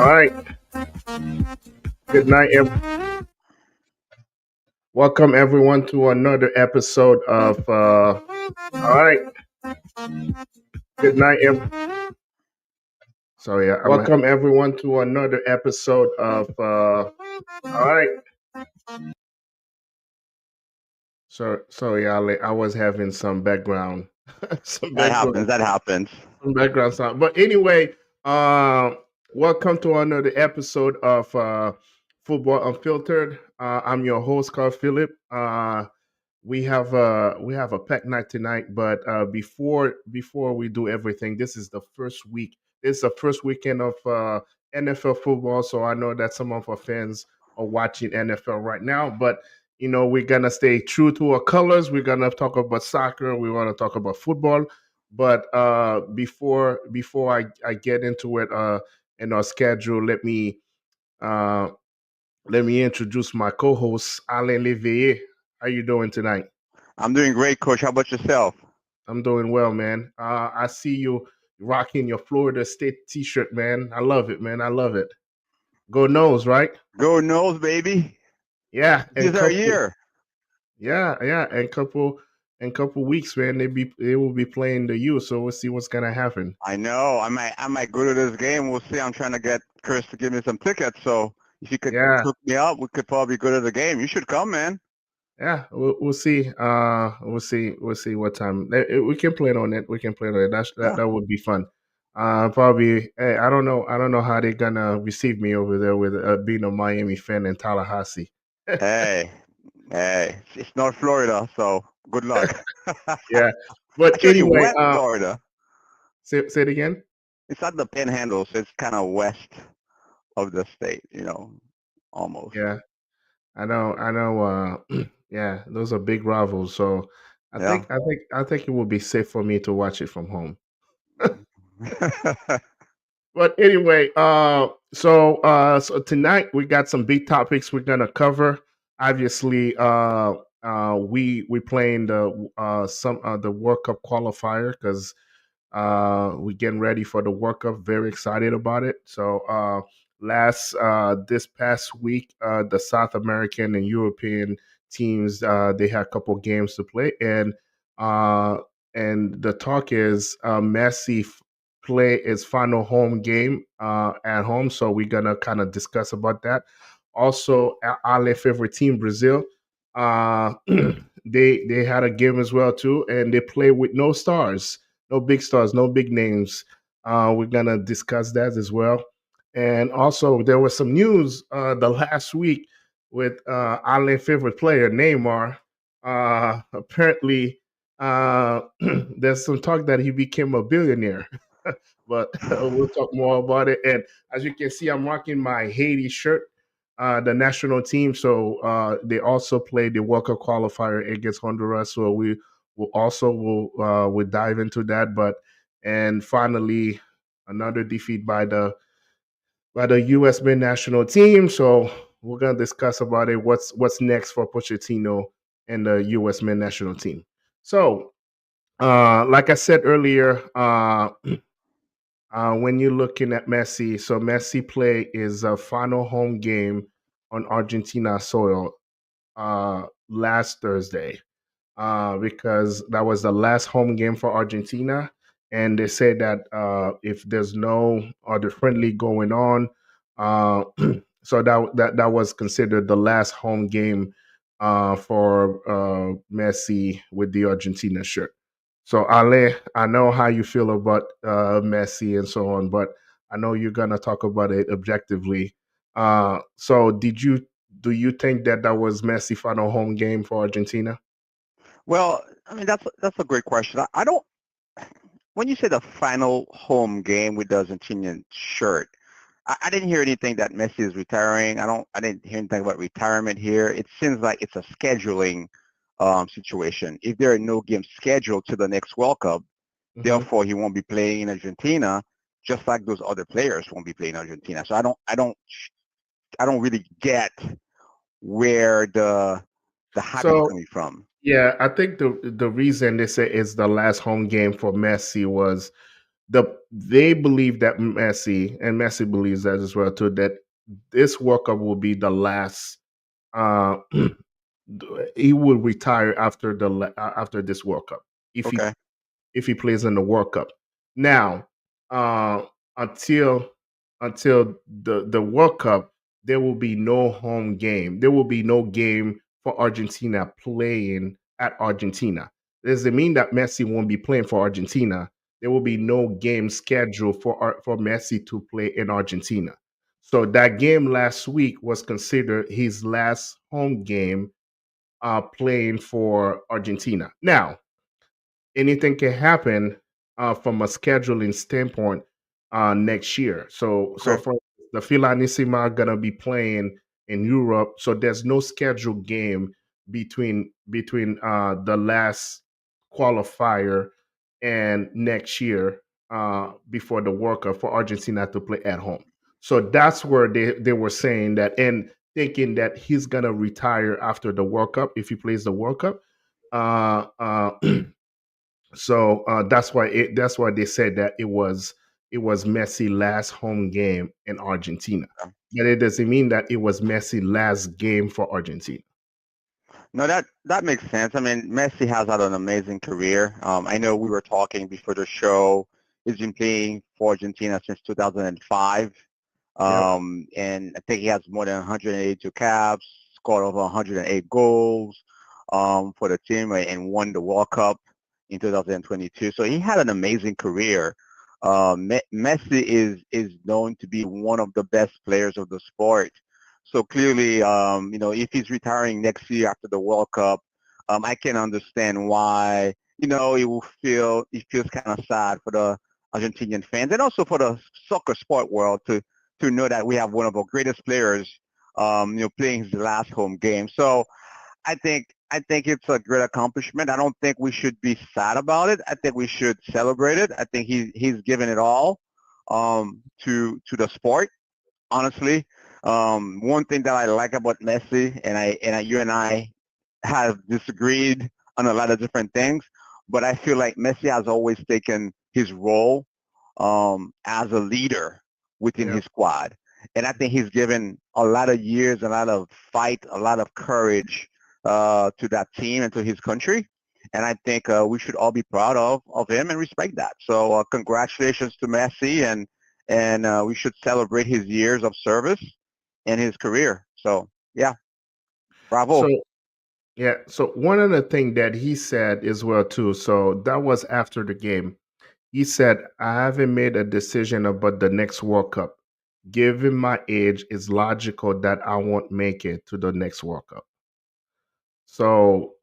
All right. Good night. Welcome everyone to another episode of. All right. Good night. Sorry. Welcome everyone to another episode of. All right. Sorry, Ali. I was having some background, some That background, happens. That happens. some background sound. But anyway, welcome to another episode of Football Unfiltered. I'm your host, Carl Phillip. We have a packed night tonight, but before we do everything, this is the first week. This is the first weekend of NFL football, so I know that some of our fans are watching NFL right now. But we're gonna stay true to our colors. We're gonna talk about soccer. We want to talk about football. But before I get into it in our schedule, uh, let me introduce my co-host Alain Leveille. How you doing tonight? I'm doing great, Coach. How about yourself? I'm doing well, man. I see you rocking your Florida State T-shirt, man. I love it, man. I love it. Go Nose, right? Go Knowles, baby. Yeah, This is our year. yeah, and couple weeks, man. They will be playing the U, so we'll see what's gonna happen. I know. I might go to this game. We'll see. I'm trying to get Chris to give me some tickets. So if you could Yeah, hook me up, we could probably go to the game. You should come, man. yeah, we'll see. We'll see what time we can plan on it. We can plan on it. Yeah. That would be fun. Probably. Hey, I don't know. I don't know how they're gonna receive me over there with being a Miami fan in Tallahassee. Hey, hey. It's North Florida, so good luck. Yeah, but Actually, anyway, West Florida. say it again. It's at the Panhandle, so it's kind of west of the state. Almost. Yeah, I know. Yeah, those are big rivals. So Yeah. I think it would be safe for me to watch it from home. But anyway, so tonight we got some big topics we're gonna cover. Obviously, we playing the World Cup qualifier because we're getting ready for the World Cup. Very excited about it. So this past week, the South American and European teams they had a couple games to play, uh, and the talk is Messi play his final home game at home. So we're gonna kind of discuss about that. Also, our favorite team, Brazil, uh, they had a game as well too, and they play with no stars, no big stars, no big names. We're gonna discuss that as well. And also, there was some news the last week with our favorite player, Neymar. Apparently, there's some talk that he became a billionaire. But we'll talk more about it. And as you can see, I'm rocking my Haiti shirt, the national team. So they also played the World Cup qualifier against Honduras. So we'll dive into that. And finally, another defeat by the U.S. men's national team. So we're gonna discuss about it. What's next for Pochettino and the U.S. men's national team. So, like I said earlier, when you're looking at Messi, so Messi play is a final home game on Argentina soil last Thursday because that was the last home game for Argentina. And they say that if there's no other friendly going on, uh, so that was considered the last home game for Messi with the Argentina shirt. So Ale, I know how you feel about Messi and so on, but I know you're gonna talk about it objectively. So do you think that that was Messi final home game for Argentina? Well, I mean that's a great question. I don't. When you say the final home game with the Argentinian shirt, I didn't hear anything that Messi is retiring. I didn't hear anything about retirement here. It seems like it's a scheduling situation. If there are no games scheduled to the next World Cup, Hmm. therefore he won't be playing in Argentina, just like those other players won't be playing in Argentina. So I don't really get where the hype is So coming from. yeah, I think the reason they say it's the last home game for Messi was they believe that Messi believes that as well too, that this World Cup will be the last. Uh, he will retire after after this World Cup if Okay. he plays in the World Cup. Now, uh, until the World Cup, there will be no home game. There will be no game for Argentina playing at Argentina. Does it mean that Messi won't be playing for Argentina? There will be no game scheduled for Messi to play in Argentina. So that game last week was considered his last home game playing for Argentina. Now, anything can happen from a scheduling standpoint next year. So Okay. for the Filanissima are gonna be playing in Europe, so there's no scheduled game between the last qualifier and next year before the World Cup for Argentina to play at home. So that's where they were saying that and thinking that he's gonna retire after the World Cup if he plays the World Cup. Uh, uh, So that's why they said that it was Messi last home game in Argentina. Yeah. But it doesn't mean that it was Messi last game for Argentina. No, that makes sense. I mean, Messi has had an amazing career. I know we were talking before the show. He's been playing for Argentina since 2005. Yep. And I think he has more than 182 caps, scored over 108 goals for the team, and won the World Cup in 2022. So he had an amazing career. Messi is known to be one of the best players of the sport. So clearly, if he's retiring next year after the World Cup, I can understand why, he feels kind of sad for the Argentinian fans and also for the soccer sport world to know that we have one of our greatest players, playing his last home game. So I think it's a great accomplishment. I don't think we should be sad about it. I think we should celebrate it. I think he's given it all to the sport. Honestly, one thing that I like about Messi, you and I have disagreed on a lot of different things, but I feel like Messi has always taken his role as a leader within Yep. his squad. And I think he's given a lot of years, a lot of fight, a lot of courage to that team and to his country. And I think we should all be proud of him and respect that. So congratulations to Messi, and we should celebrate his years of service and his career. So yeah, So bravo. yeah, so one of the things that he said as well too, so that was after the game. He said, I haven't made a decision about the next World Cup. Given my age, it's logical that I won't make it to the next World Cup. So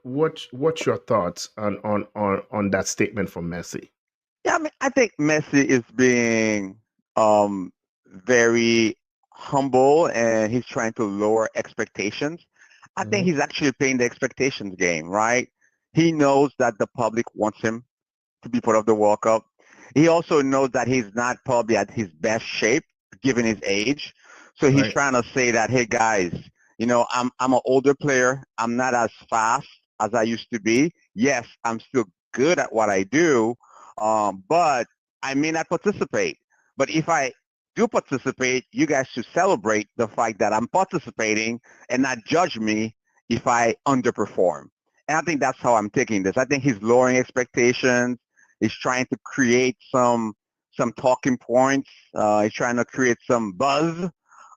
what's your thoughts on that statement from Messi? Yeah, I mean, I think Messi is being um, very humble and he's trying to lower expectations. I think Mhm. he's actually playing the expectations game, right? He knows that the public wants him to be part of the World Cup. He also knows that he's not probably at his best shape given his age. So he's Right. trying to say that, hey guys, I'm an older player. I'm not as fast as I used to be. Yes, I'm still good at what I do, but I may not participate. But if I do participate, you guys should celebrate the fact that I'm participating and not judge me if I underperform. And I think that's how I'm taking this. I think he's lowering expectations. He's trying to create some talking points. He's trying to create some buzz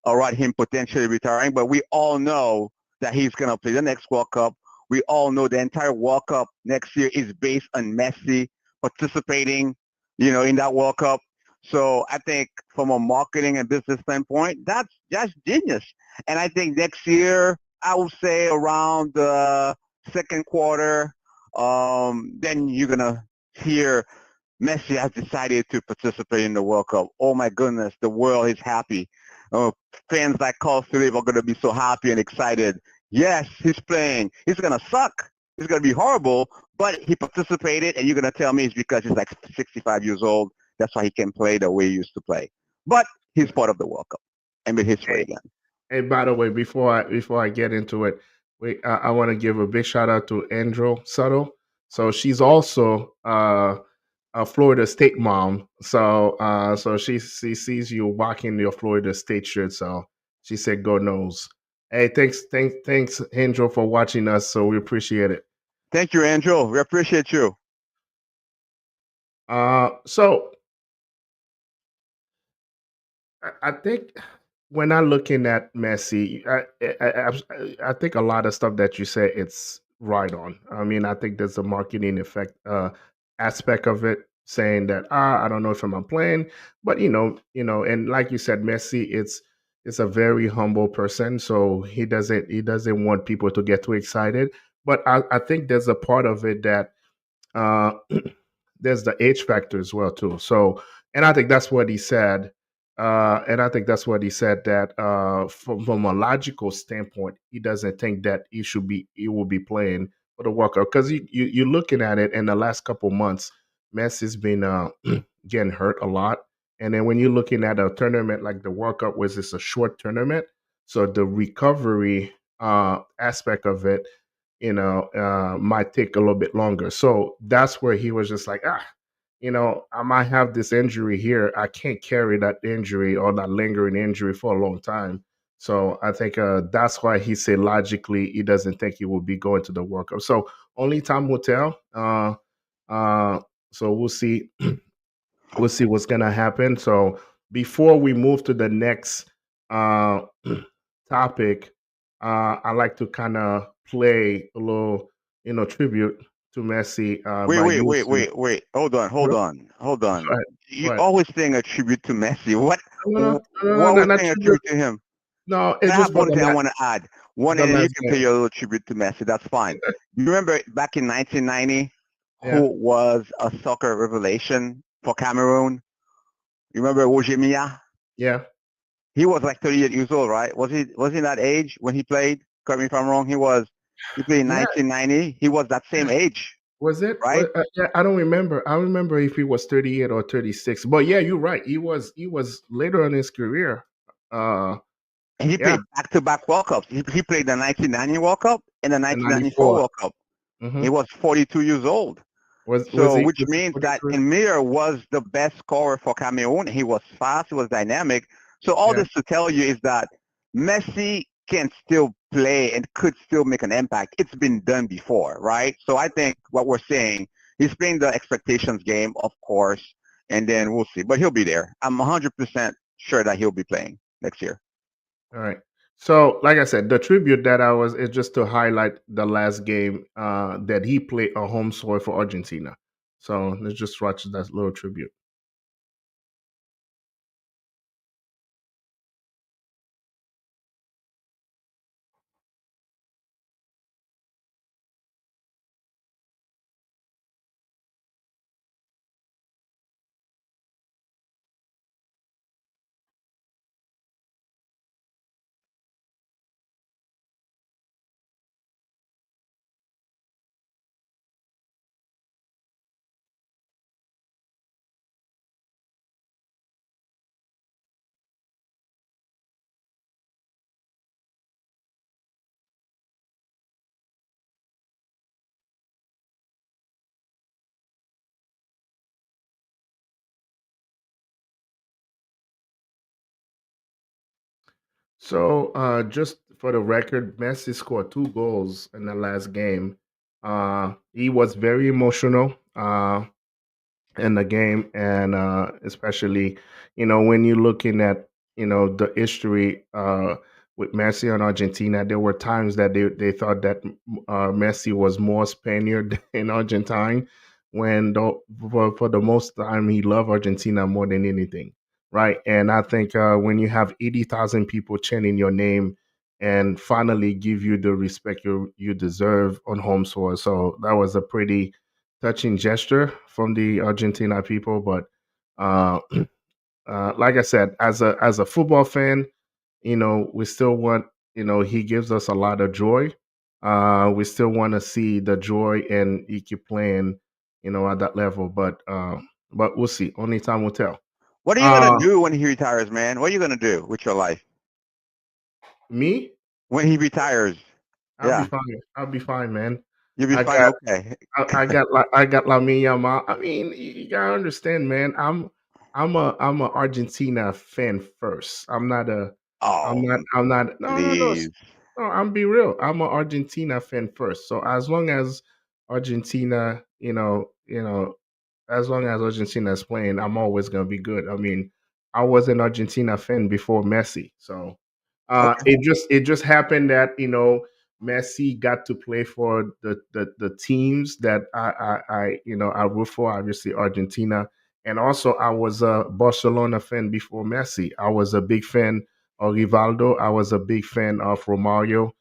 around him potentially retiring. But we all know that he's going to play the next World Cup. We all know the entire World Cup next year is based on Messi participating, in that World Cup. So I think from a marketing and business standpoint, that's genius. And I think next year, I would say around the second quarter, then you're gonna hear Messi has decided to participate in the World Cup. Oh my goodness, the world is happy. Uh, Fans like Carl Philip are gonna be so happy and excited. Yes, he's playing. He's gonna suck. It's gonna be horrible, but he participated, and you're gonna tell me it's because he's like 65 years old. That's why he can play the way he used to play. But he's part of the World Cup and made history Hey, again. hey, by the way, before I get into it, I want to give a big shout out to Andrew Subtle. So she's also a Florida State mom. So she sees you walking your Florida State shirt. So she said, "Go knows." Hey, thanks, Angel, for watching us. So we appreciate it. Thank you, Angel. We appreciate you. So I think when I'm looking at Messi, I think a lot of stuff that you say it's right on. I mean, I think there's a marketing effect aspect of it, saying that I don't know if I'm playing, but and like you said, Messi, it's a very humble person, so he doesn't want people to get too excited. But I think there's a part of it that uh, there's the age factor as well too. So, and I think that's what he said. And I think that's what he said that from a logical standpoint, he doesn't think that he will be playing for the World Cup because you're looking at it in the last couple months, Messi's been getting hurt a lot, and then when you're looking at a tournament like the World Cup, was this a short tournament, so the recovery aspect of it might take a little bit longer. So that's where he was just like, I might have this injury here. I can't carry that injury or that lingering injury for a long time. So I think that's why he said logically he doesn't think he will be going to the World Cup. So only time will tell. Uh, so we'll see. We'll see what's gonna happen. So before we move to the next uh, topic, I like to kind of play a little, tribute to Messi Wait, by wait, wait, using. wait, wait. Hold on, Go hold on, hold on. ahead. Go You ahead. always saying a tribute to Messi. What? No, no, no, no, no, What no, was not saying a tribute. tribute to him? No, And it's I just have for one thing I want to add. One, the and you last can pay game. your little tribute to Messi. That's fine. You remember back in 1990, Yeah, who was a soccer revelation for Cameroon? You remember Ojemia? yeah, He was like 38 years old, right? Was he that age when he played? Correct me if I'm wrong. He played in yeah. 1990. He was that same age, Was it? right? Yeah, I don't remember. I remember if he was 38 or 36. But yeah, you're right. He was later in his career. Uh, And he yeah, played back-to-back World Cups. He played the 1990 World Cup and the in 1994 '94. World Cup. Mm-hmm. He was 42 years old. Was So, he? which Was he means that 43? Emir was the best scorer for Cameroon. He was fast. He was dynamic. So all Yeah. this to tell you is that Messi can still play and could still make an impact. It's been done before, right? So I think what we're saying, he's playing the expectations game, of course, and then we'll see. But he'll be there. I'm 100% sure that he'll be playing next year. All right. So, like I said, the tribute that I was is just to highlight the last game that he played a home soil for Argentina. So let's just watch that little tribute. So, just for the record, Messi scored 2 goals in the last game. He was very emotional in the game, and especially, when you're looking at, the history with Messi on Argentina, there were times that they thought that Messi was more Spaniard than Argentine, when for the most time he loved Argentina more than anything, right? And I think when you have 80,000 people chanting your name and finally give you the respect you deserve on home soil, so that was a pretty touching gesture from the Argentina people. But uh, like I said, as a football fan, we still want, he gives us a lot of joy. We still want to see the joy and he keep playing, at that level. But we'll see. Only time will tell. What are you gonna Uh, do when he retires, man? What are you gonna do with your life Me, when he retires? I'll be Yeah. fine. I'll be fine, man. You'll be I fine. got Okay. I got Lamine Yamal. I mean, you gotta understand, man. I'm a Argentina fan first. Oh, I'm not please. no, I'm be real. I'm a Argentina fan first. So as long as Argentina, as long as Argentina is playing, I'm always gonna be good. I mean, I was an Argentina fan before Messi, so Okay. it just happened that Messi got to play for the teams that I root for. Obviously, Argentina, and also I was a Barcelona fan before Messi. I was a big fan of Rivaldo. I was a big fan of Romario.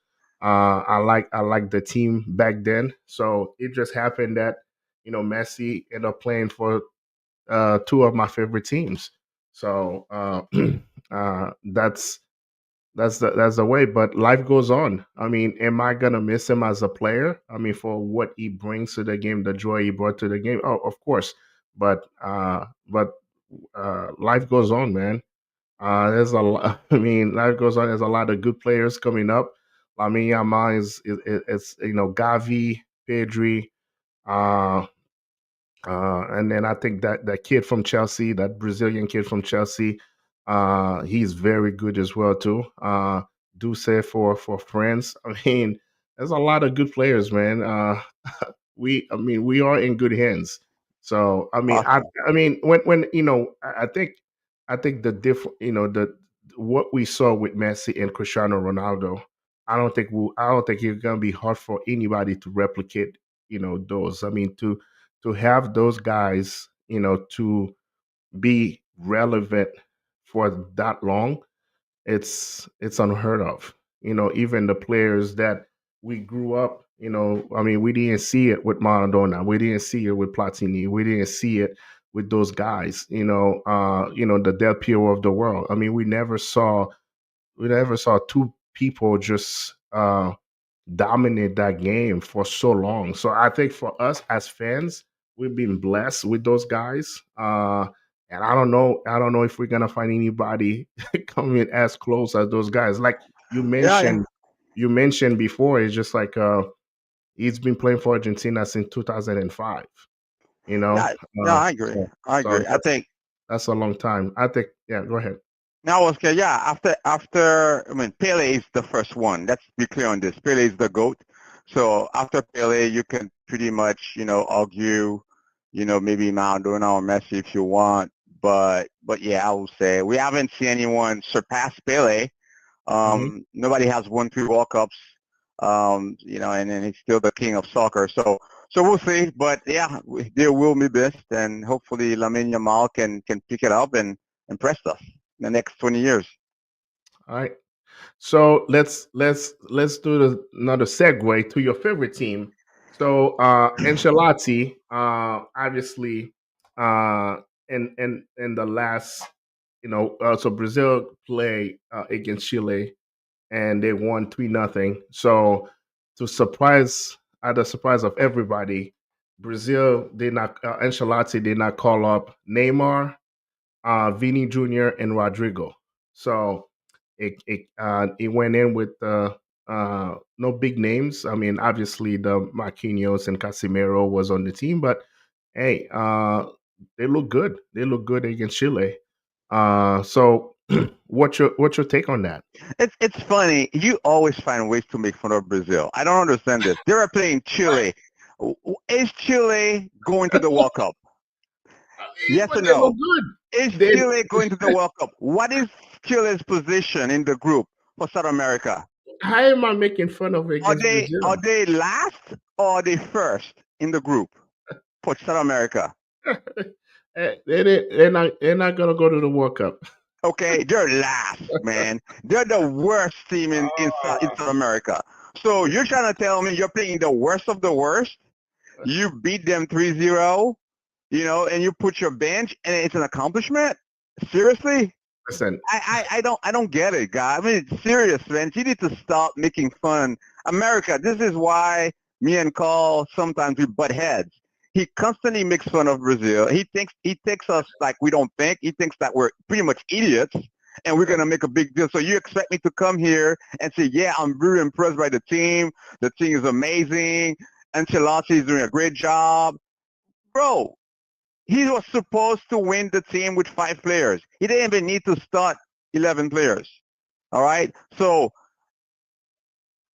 I like the team back then. So it just happened that Messi ended up playing for two of my favorite teams. So that's the way. But life goes on. I mean, am I gonna miss him as a player? I mean, for what he brings to the game, the joy he brought to the game. Oh, of course. But life goes on, man. There's a lot. I mean, life goes on. There's a lot of good players coming up. I mean, Yamal is Gavi, Pedri. Uh, and then I think that kid from Chelsea, that Brazilian kid from Chelsea, he's very good as well too. Duce for France. I mean, there's a lot of good players, man. I mean, we are in good hands. So I mean, I Awesome. I mean, when I think the different, the what we saw with Messi and Cristiano Ronaldo. I don't think it's gonna be hard for anybody to replicate. Those. I mean, to have those guys, to be relevant for that long, it's unheard of. Even the players that we grew up, I mean, we didn't see it with Maradona, we didn't see it with Platini, we didn't see it with those guys, the Del Piero of the world. I mean, we never saw two people just dominate that game for so long. So I think for us as fans, we've been blessed with those guys. And I don't know if we're gonna find anybody coming as close as those guys. Like you Yeah, yeah. mentioned, you mentioned before, it's just like he's been playing for Argentina since 2005. You know, Yeah, yeah, I agree. so I so agree. I think that's a long time. I think. Yeah, go ahead. now, Oscar, yeah, I mean, Pele is the first one. Let's be clear on this. Pele is the GOAT. So after Pele, you can pretty much, argue, maybe Maradona or Messi if you want. But yeah, I will say we haven't seen anyone surpass Pele. Hmm. Nobody has won 3 World Cups, and then he's still the king of soccer. So we'll see. But yeah, there will be best, and hopefully Lamine Yamal can pick it up and impress us in the next 20 years. All right. So let's do another segue to your favorite team. So Ancelotti, obviously, in the last, so Brazil play against Chile and they won 3-0. So at the surprise of everybody, Brazil did not Ancelotti did not call up Neymar, Vini Jr. and Rodrigo. So it went in with no big names. I mean, obviously the Marquinhos and Casemiro was on the team, but hey, they look good. They look good against Chile. So what's your take on that? It's funny. You always find ways to make fun of Brazil. I don't understand this. They are playing Chile. Is Chile going to the World Cup? I mean, Yes but or they no? look good. Is They Chile going to the World Cup? What is Chile's position in the group for South America? How am I making fun of it Are against they are Brazil? they last or are they first in the group for South America? They're not gonna go to the World Cup. Okay, they're last, man. They're the worst team in South America. So you're trying to tell me you're playing the worst of the worst? You beat them 3-0, and you put your bench and it's an accomplishment? Seriously? Listen, I don't get it, guy. I mean, it's serious, man. You need to stop making fun. America, this is why me and Carl sometimes we butt heads. He constantly makes fun of Brazil. He takes us like we don't think. He thinks that we're pretty much idiots and we're gonna make a big deal. So you expect me to come here and say, yeah, I'm very impressed by the team. The team is amazing. Ancelotti is doing a great job. Bro, he was supposed to win the team with 5 players. He didn't even need to start 11 players. All right. So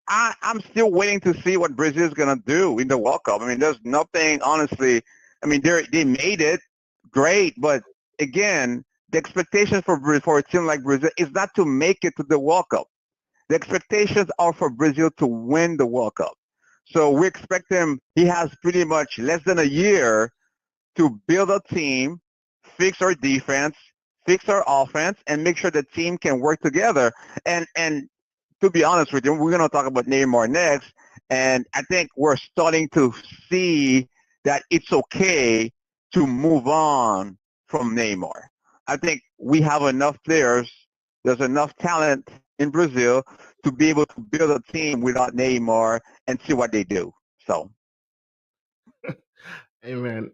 I'm still waiting to see what Brazil is gonna do in the World Cup. I mean, there's nothing, honestly. I mean, they made it great, but again, the expectation for a team like Brazil is not to make it to the World Cup. The expectations are for Brazil to win the World Cup. So we expect him. He has pretty much less than a year to build a team, fix our defense, fix our offense, and make sure the team can work together. And to be honest with you, we're going to talk about Neymar next, and I think we're starting to see that it's okay to move on from Neymar. I think we have enough players. There's enough talent in Brazil to be able to build a team without Neymar and see what they do. So, Hey man,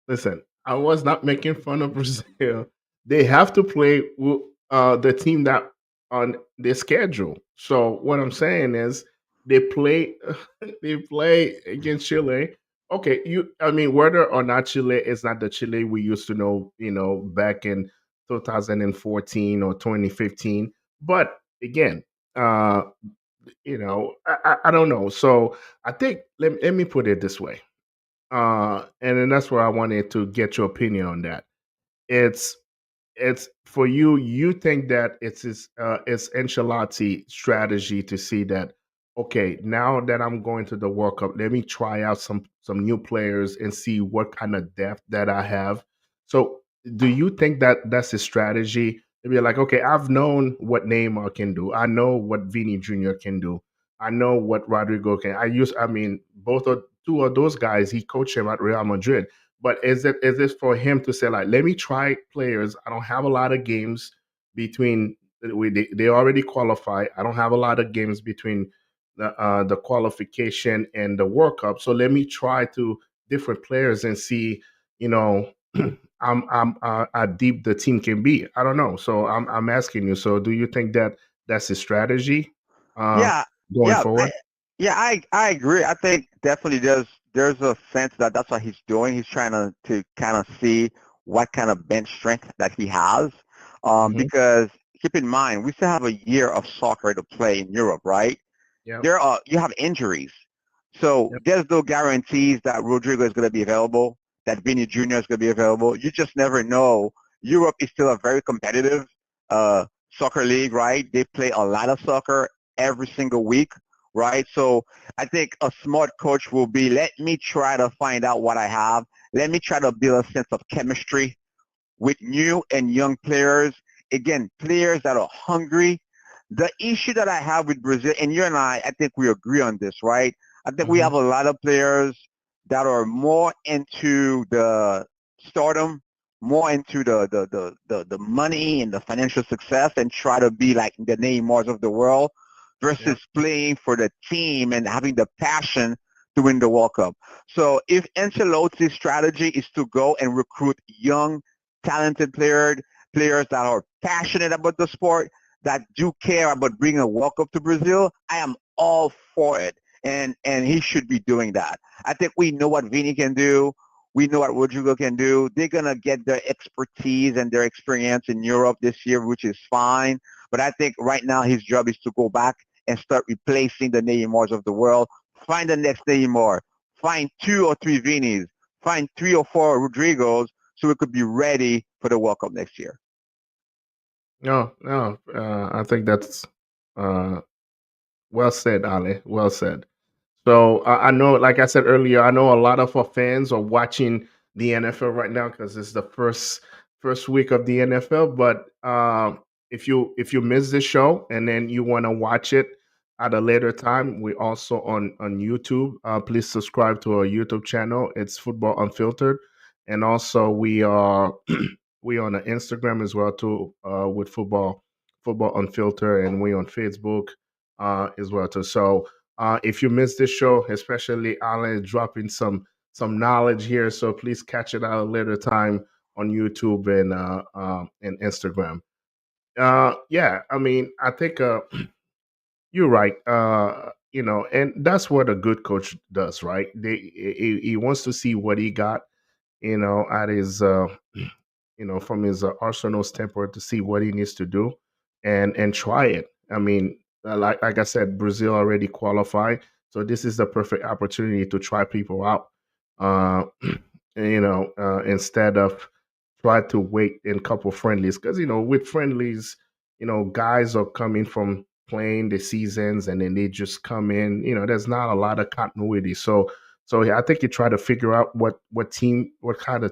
listen, I was not making fun of Brazil. They have to play with the team that on their schedule. So what I'm saying is they play they play against Chile. Okay, I mean whether or not Chile is not the Chile we used to know, back in 2014 or 2015. But again, uh, I don't know. So I think let me put it this way, and then that's where I wanted to get your opinion on that. It's it's for you. You think that it's Ancelotti strategy to see that, okay, now that I'm going to the World Cup, let me try out some new players and see what kind of depth that I have. So, do you think that that's a strategy to be like, okay, I've known what Neymar can do, I know what Vini Jr. can do, I know what Rodrigo can. I mean, both of two of those guys, he coached him at Real Madrid. But is it for him to say like, let me try players? I don't have a lot of games between. They already qualify. I don't have a lot of games between the qualification and the World Cup. So let me try to different players and see, you know, I'm how deep the team can be. I don't know. So I'm asking you. So do you think that that's a strategy uh, yeah, going yeah, forward? I agree. I think definitely there's a sense that that's what he's doing. He's trying to kind of see what kind of bench strength that he has. Hmm. Because keep in mind, we still have a year of soccer to play in Europe, right? Yep. You have injuries. So Yep. there's no guarantees that Rodrigo is going to be available, that Vini Jr. is going to be available. You just never know. Europe is still a very competitive uh, soccer league, right? They play a lot of soccer every single week, right? So I think a smart coach will be, let me try to find out what I have. Let me try to build a sense of chemistry with new and young players. Again, players that are hungry. The issue that I have with Brazil, and you and I think we agree on this, right? I think we Hmm. have a lot of players that are more into the stardom, more into the money and the financial success and try to be like the Neymars of the world versus Yep. playing for the team and having the passion to win the World Cup. So if Ancelotti's strategy is to go and recruit young talented players that are passionate about the sport, that do care about bringing a World Cup to Brazil, I am all for it. And he should be doing that. I think we know what Vini can do. We know what Rodrigo can do. They're going to get their expertise and their experience in Europe this year, which is fine. But I think right now his job is to go back and start replacing the Neymars of the world. Find the next Neymar. Find 2 or 3 Vinis. Find 3 or 4 Rodrigos so we could be ready for the World Cup next year. No, no. I think that's uh, well said, Ali. Well said. So I know, like I said earlier, I know a lot of our fans are watching the NFL right now because it's the first week of the NFL. But if you miss the show and then you want to watch it at a later time, we also on YouTube. Please subscribe to our YouTube channel. It's Football Unfiltered, and also we are we on the Instagram as well too, with Football Unfiltered, and we on Facebook as well too. So if you missed this show, especially Alan is dropping some knowledge here, so please catch it at a later time on YouTube and Instagram. Yeah, I mean, I think you're right. and that's what a good coach does, right? He wants to see what he got, at his from his Arsenal standpoint to see what he needs to do and try it. I mean, like I said, Brazil already qualified, so this is the perfect opportunity to try people out. Uh, instead of try to wait in couple friendlies, because with friendlies, guys are coming from playing the seasons and then they just come in. There's not a lot of continuity, so yeah, I think he tried to figure out what team, what kind of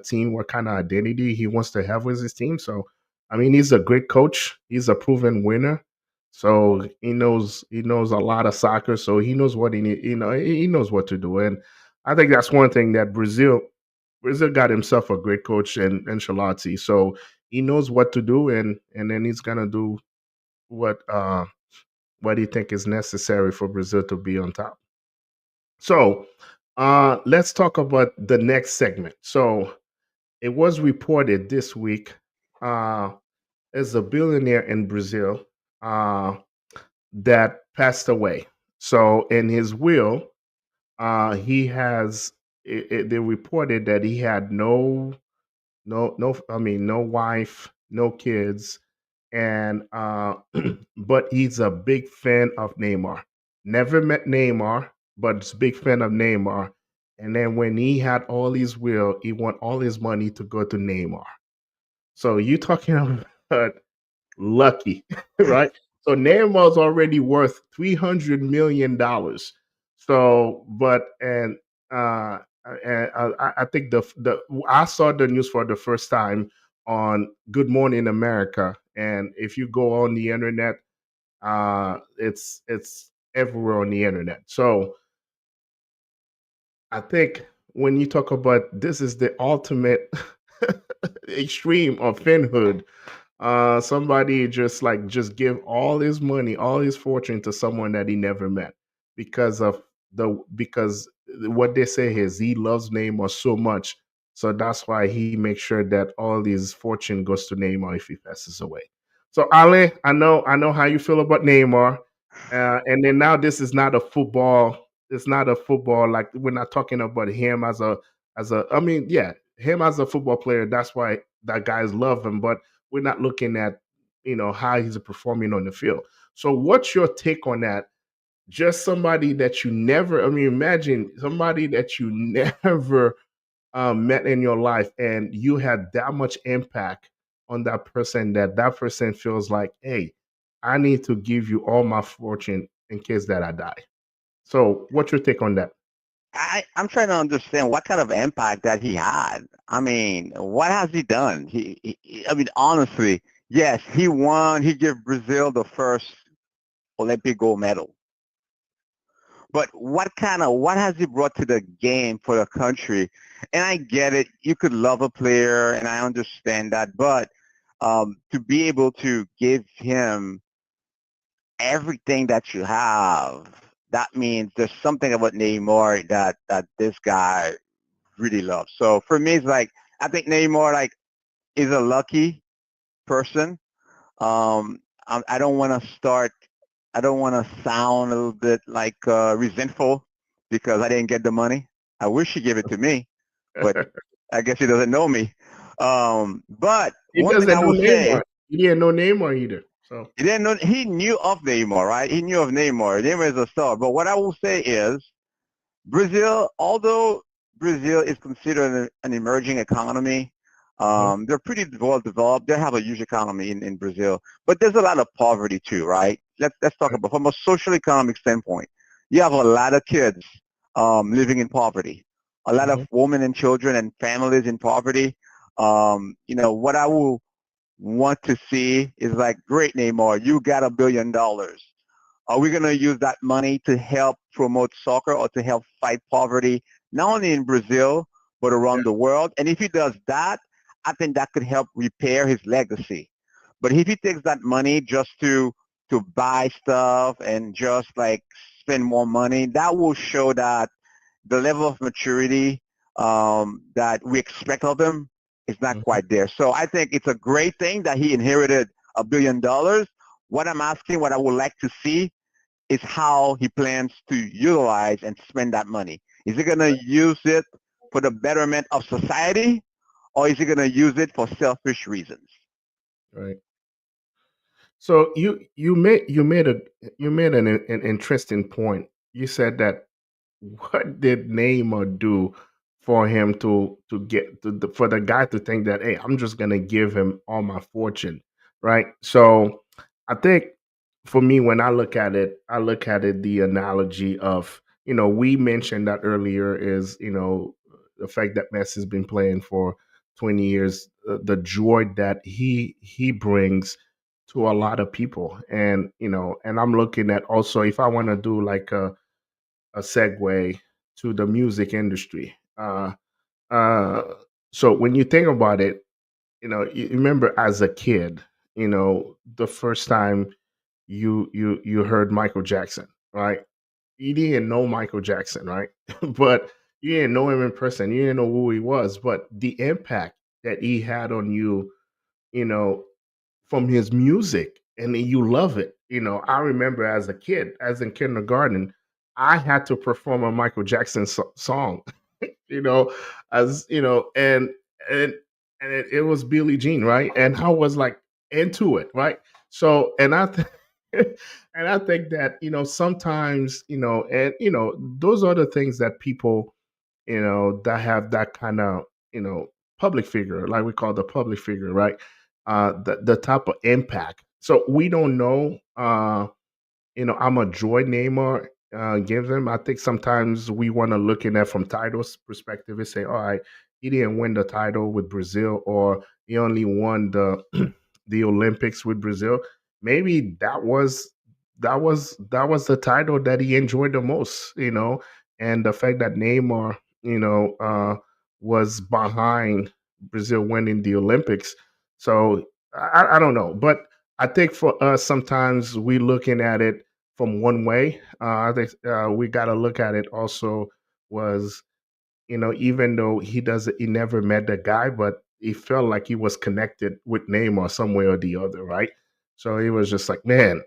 identity he wants to have with his team. So, I mean, he's a great coach. He's a proven winner. So he knows a lot of soccer. So he knows what he need. He knows what to do. And I think that's one thing that Brazil got himself a great coach in Ancelotti. So he knows what to do, and then he's gonna do what he think is necessary for Brazil to be on top. So let's talk about the next segment. So it was reported this week, uh, as a billionaire in Brazil uh, that passed away. So in his will, he has. They reported that he had no. I mean, no wife, no kids, and but he's a big fan of Neymar. Never met Neymar, but is a big fan of Neymar. And then when he had all his will, he want all his money to go to Neymar. So you talking about lucky, right? So Neymar's already worth $300 million. So, but I think the I saw the news for the first time on Good Morning America, and if you go on the internet, it's everywhere on the internet. So I think when you talk about this is the ultimate extreme of fanhood, somebody just give all his money, all his fortune to someone that he never met because what they say is he loves Neymar so much, so that's why he makes sure that all his fortune goes to Neymar if he passes away. So Ale, I know how you feel about Neymar, and then now this is not a football. It's not a football, like we're not talking about him as a. I mean, yeah, him as a football player. That's why that guys love him, but we're not looking at how he's performing on the field. So what's your take on that? Just somebody that you never, I mean, imagine somebody that you never met in your life, and you had that much impact on that person that that person feels like, hey, I need to give you all my fortune in case that I die. So what's your take on that? I'm trying to understand what kind of impact that he had. I mean, what has he done? I mean, honestly, yes, he won. He gave Brazil the first Olympic gold medal. But what has he brought to the game for the country? And I get it. You could love a player, and I understand that. But to be able to give him everything that you have, that means there's something about Neymar that this guy really loves. So for me, it's like I think Neymar is a lucky person. I don't want to start. I don't want to sound a little bit like resentful because I didn't get the money. I wish he gave it to me, but I guess he doesn't know me. But He one thing doesn't I know will say, Neymar. He didn't know Neymar either. So he didn't know. He knew of Neymar, right? He knew of Neymar. Neymar is a star. But what I will say is, Brazil, although Brazil is considered an emerging economy, mhm, they're pretty well developed. They have a huge economy in Brazil, but there's a lot of poverty too, right? Let's talk about from a social economic standpoint. You have a lot of kids living in poverty, a lot of mhm, women and children and families in poverty. What I will want to see is like, great, Neymar, you got $1 billion. Are we going to use that money to help promote soccer or to help fight poverty, not only in Brazil, but yeah, around the world? And if he does that, I think that could help repair his legacy. But if he takes that money just to buy stuff and just like spend more money, that will show that the level of maturity that we expect of him is not mhm. quite there. So I think it's a great thing that he inherited $1 billion. What I'm asking, what I would like to see is how he plans to utilize and spend that money. Is he going to use it for the betterment of society, or is he going to use it for selfish reasons? Right. So you made an interesting point. You said that what did Neymar do for him to get for the guy to think that, hey, I'm just gonna give him all my fortune, right? So I think for me, when I look at it the analogy of, we mentioned that earlier is, the fact that Messi's been playing for 20 years, the joy that he brings to a lot of people. And and I'm looking at also, if I want to do like a segue to the music industry. Uh, so when you think about it, you remember as a kid, the first time you heard Michael Jackson, right? You didn't know Michael Jackson, right? But you didn't know him in person. You didn't know who he was, but the impact that he had on you, you know, from his music, and you love it. I remember as a kid, as in kindergarten, I had to perform a Michael Jackson song, you know, as and it was Billie Jean, right? And I was like into it, right? So, and I think that sometimes and those are the things that people that have that kind of you know public figure, like we call the public figure, right? The type of impact. So we don't know. I'm a joy Neymar gives them. I think sometimes we want to look in at from titles perspective and say, all right, he didn't win the title with Brazil, or he only won the the Olympics with Brazil. Maybe that was the title that he enjoyed the most, and the fact that Neymar, was behind Brazil winning the Olympics. So I don't know, but I think for us sometimes we looking at it from one way. I think we got to look at it also was, even though he never met the guy, but he felt like he was connected with Neymar some way or the other, right? So he was just like, man,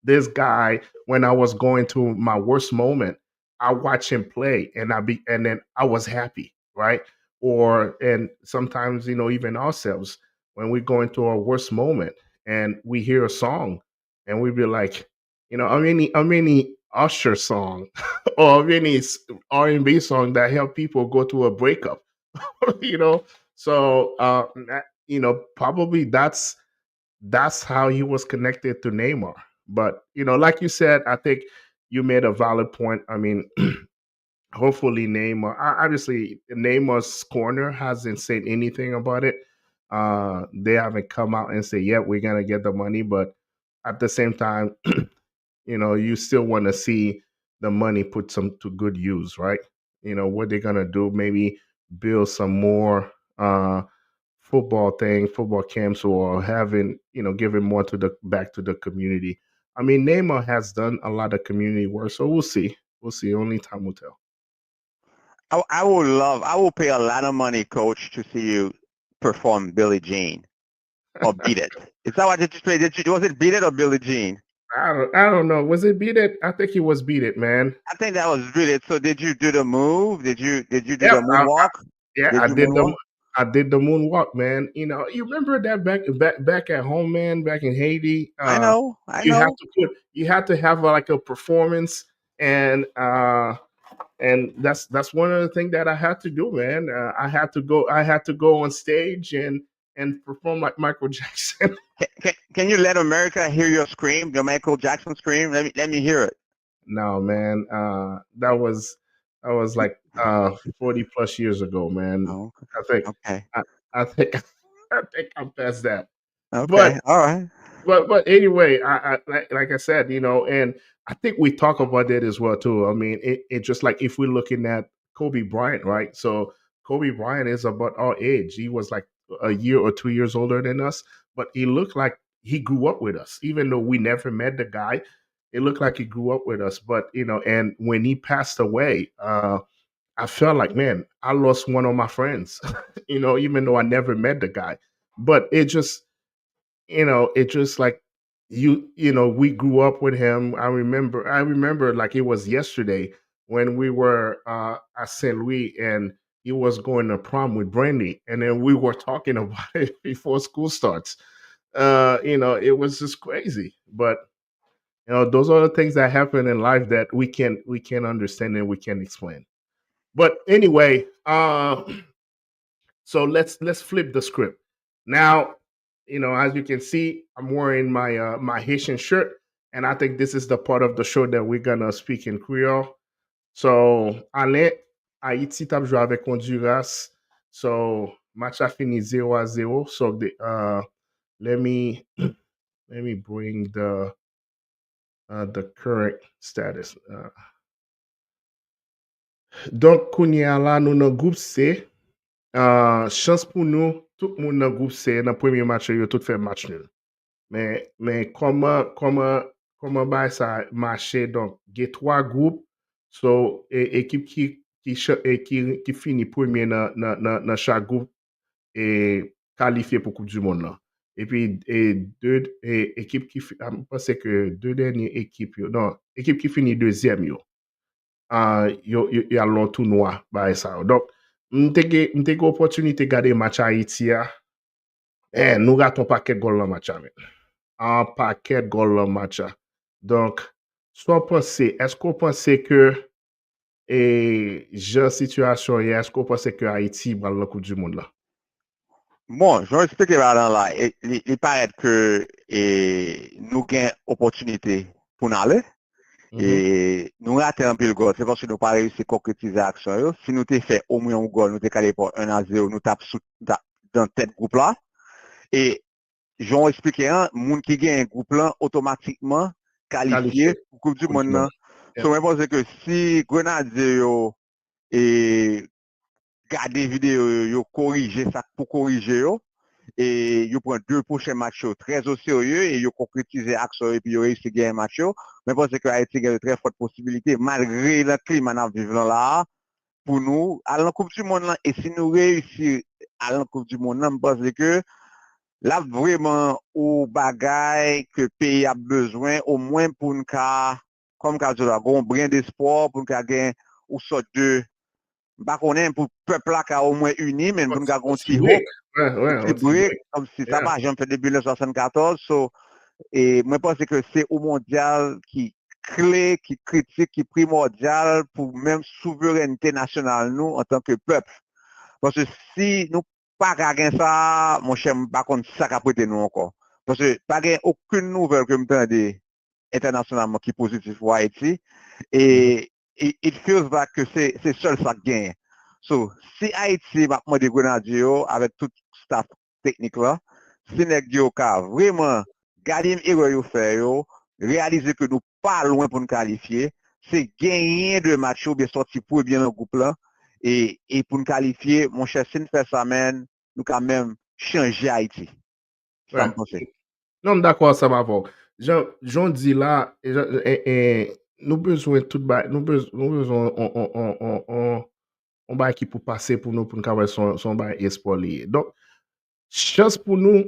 this guy, when I was going to my worst moment, I watch him play and then I was happy, right? Or and sometimes, even ourselves, when we go into our worst moment and we hear a song and we be like, how many Usher song or any R&B song that help people go through a breakup, you know? So probably that's how he was connected to Neymar. But like you said, I think you made a valid point. I mean, hopefully Neymar. Obviously, Neymar's corner hasn't said anything about it. They haven't come out and say, "Yeah, we're gonna get the money." But at the same time, you still want to see the money put some to good use, right? What they're gonna do, maybe build some more football camps, or having giving more to the back to the community. I mean, Neymar has done a lot of community work, so we'll see. We'll see. Only time will tell. I will pay a lot of money, coach, to see you perform Billie Jean or Beat It. Is that what did you play? Was it Beat It or Billie Jean? I don't know. Was it Beat It? I think he was Beat It, man. I think that was Beat It. So did you do the move? Did you do Yep. the moonwalk? Yeah, Did you moonwalk? I did the moonwalk, man. You remember that back at home, man, back in Haiti. I know, I You have know. to you have to have like a performance, and that's one of the things that I had to do, man. I had to go on stage and perform like Michael Jackson. Can you let America hear your scream, your Michael Jackson scream? Let me hear it. No, man. That was like 40 plus years ago, man. Oh, I think okay, I, I think I think I'm past that. But okay, all right. but anyway, like I said, and I think we talk about that as well too. I mean, it just like if we're looking at Kobe Bryant, right? So Kobe Bryant is about our age. He was like a year or 2 years older than us, but he looked like he grew up with us, even though we never met the guy. It looked like he grew up with us. But and when he passed away, I felt like, man, I lost one of my friends. Even though I never met the guy, but it just like you know, we grew up with him. I remember like it was yesterday when we were at St. Louis and he was going to prom with Brandy, and then we were talking about it before school starts. You know, it was just crazy. But you know, those are the things that happen in life that we can understand and we can explain. But anyway, so let's flip the script. Now, you know, as you can see, I'm wearing my Haitian shirt, and I think this is the part of the show that we're gonna speak in Creole. So, Alain, Haïti tape joué avec Honduras. So, match a fini 0-0. So, let me let me bring the current status. Donc, kounya la nou nan groupe C. Chance pour nous, tout le monde dans le groupe C, dans le premier match, yo tout fait match nul. Mais comment bah ça marché? Donc, il y a trois groupes. So, équipe qui finit premier dans chaque groupe est qualifiée pour Coupe du Monde là. Et puis, équipes je pense que deux dernières équipes, non, équipe qui finit deuxième, y a long tournoi by ça. Donc, m'te gen opportunité gade match Haïti a. Nous ratons paquet de goal dans match avec. Un paquet de goal dans match a. Donc, est-ce qu'on pensait que genre situation est-ce qu'on pensait que Haïti va la Coupe du Monde là? Bon, je vais expliquer là là. Il paraît que nous avons opportunité pour nous aller. Et nous ratons un peu le goal. C'est parce que nous n'avons pas réussi à concrétiser l'action. Si nous avons fait au moins un goal, nous avons calé pour 1-0, nous tapons dans cette groupe là. Et je vais expliquer un, monde qui gagne un groupe là, automatiquement qualifié pour Coupe du Monde. Donc, je pense que si Grenadier et garder vidéo, yo corriger ça pour corriger yo, et yo prend deux prochains matchs très au sérieux et yo concrétiser l'action et puis yo réussi gagner un match. Mais parce que Haïti a de très fortes possibilités malgré le climat qu'on vit là pour nous à la Coupe du Monde là, et si nous réussissons à la Coupe du Monde là, je pense que là vraiment au bagage que le pays a besoin au moins pour nous comme quand on a un brin d'espoir pour nous gagner ou sorte de pas connaître pour peuple là qui a au moins uni mais pour nous gagner un petit break comme si ça va j'en fais depuis 1974 et moi je pense que c'est au mondial qui clé qui critique qui primordial pour même souveraineté nationale nous en tant que peuple parce que si nous pas gagner ça mon cher pas contre ça qu'a prêté nous encore parce que pas gagner aucune nouvelle que m'entendez internationalement qui est positif pour Haïti et it feels like que c'est seul ça qui gagne. So, si Haïti va demander Grenadier avec tout staff technique là, si nèg yo ka vraiment garder erreur yo fait yo, réaliser que nous pas loin pour nous qualifier, c'est gagner de match ou bien sortir pour bien dans le groupe là et pour nous qualifier, mon cher, si nous fait ça même, nous quand même changer Haïti. Ça me pense. Non, d'accord, ça va voir. J'en dis là, nous besoin tout nous besoin on qui pour passer pour nous avoir son bail espoir lié. Donc, chance pour nous,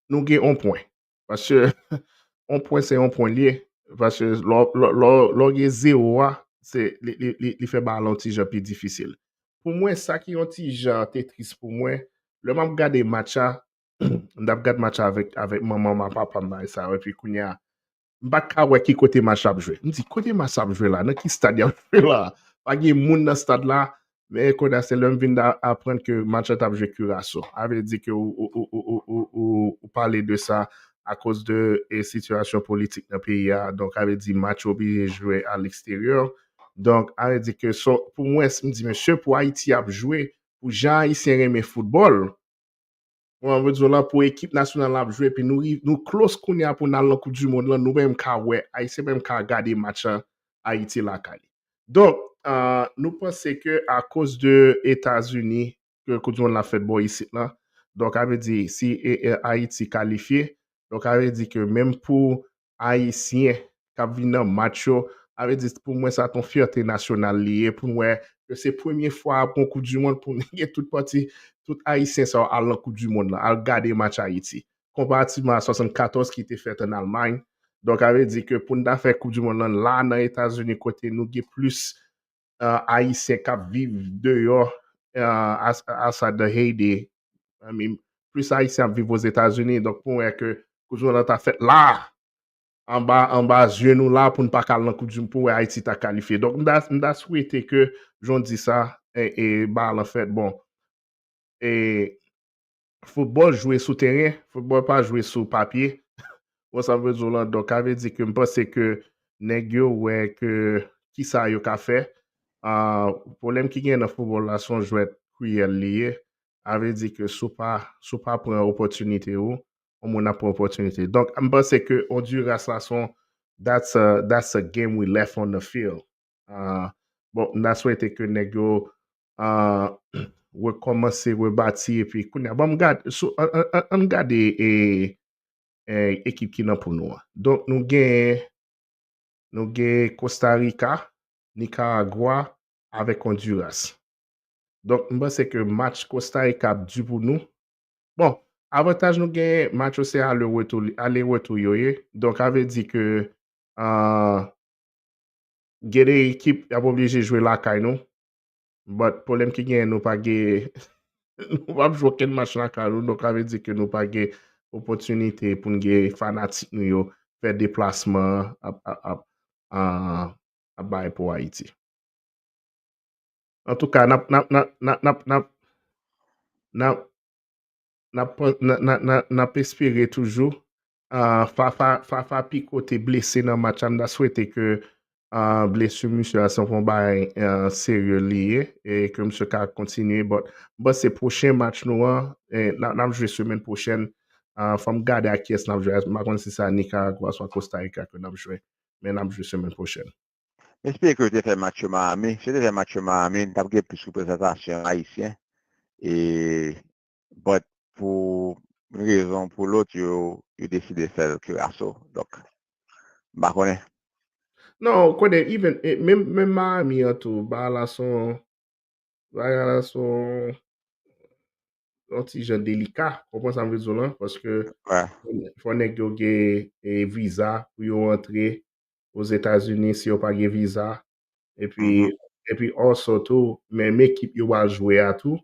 nous gagnons un point. Parce que un point, c'est un point lié. Parce que l'orgue zéro, c'est il fait ballon petit peu plus difficile. Pour moi, ça qui est un petit genre Tetris pour moi, le même regarder match, on a regardé match avec maman, ma papa, ça, et puis kounya, m'pa ouais qui côté match a jouer. Me dit côté match a jouer là, dans qui stade a jouer là. Pas gen moun dans stade là, mais quand c'est l'homme vient d'apprendre que match a joué Curaçao. Avait dit que ou parler de ça à cause de situation politique dans le pays. Donc avait dit match obligé jouer à l'extérieur. Donc avait dit que pour moi, me dit monsieur pour Haïti a joué pour Jean Haïtien aimer football. On veut dire là pour l'équipe nationale à jouer puis nous close kounya pour dans la Coupe du Monde là nous même ka ouais Haïti même ka regarder match Haïti là Kali. Donc nous pensons que à cause de États-Unis que Coupe du Monde l'a fait bon ici là. Donc avait dit si Haïti qualifié, donc avait dit que même pour Haïtien qui vient dans match avait dit pour moi ça ton fierté nationale lié pour moi que c'est première fois pour Coupe du Monde pour toute partie tout Haïtien ça à la Coupe du Monde là, à regarder match Haïti. comparativement à 74 qui était fait en Allemagne. Donc, avait dit que pour nous faire Coupe du Monde là, dans les États-Unis, côté nous, il y a plus Haïtiens qui vivent dehors à de Haiti. I mean, plus Haïtiens vivent aux États-Unis. Donc, pour moi, que Coupe du Monde a fait là, en bas, genou là, pour ne pas caler dans Coupe du Monde, pour Haïti t'a qualifié. Donc, nous souhaité que j'en dis ça, et bah, en fait, bon, et football jouer sous terrain, football pas jouer sous papier. Bon, ça veut dire là, donc, avait dit que je pense que nèg yo ouais que qui ça yo ka fait. Problème qui gagne dans le football là son jouet cruel lié. Avait dit que sous pas prendre opportunité ou on n'a pas opportunité. Donc, je pense que Honduras là son that's a game we left on the field. Uh, bon, on a souhaité que nèg yo recommencer rebâtir et puis kounya bon on garde équipe qui nan pour nous. Donc nous gagnons Costa Rica, Nicaragua avec Honduras. Donc je pense que match Costa Rica du pour nous. Bon, avantage nous gagnons match aussi à aller-retour yoye. Donc avait dit que des équipe a pas obligé de jouer la caille nous. But problème qui gagne nous pas gagner nous pas jouer aucun match la caille nous. Donc avait dit que nous pas gagner opportunité pour nous gagner fanatique nous yo faire déplacement à bail pour Haïti. En tout cas, n'a espéré toujours Fafa Pico est blessé dans le match. On a souhaité que blessure monsieur à son combat sérieux lié et que monsieur a continué. Mais c'est prochain match nous n'a joué semaine prochaine. Faut me garder à qui est-ce n'a joué. Je pense si c'est Nicaragua soit Costa Rica que n'a joué. Mais n'a joué semaine prochaine. J'espère que tu fait match Miami. Si tu fait match Miami, tu as plus de représentation haïtienne. Et but pour une raison pour l'autre, tu décidé de faire le curaçao. Donc, bah connais. Non, connais even même Miami tout bah là son un petit genre délicat, comment ça veut dire là parce que Ouais. faut nèg yo gen visa pour yo entrer aux États-Unis si yo pas gen visa et puis also tout même équipe yo va jouer à tout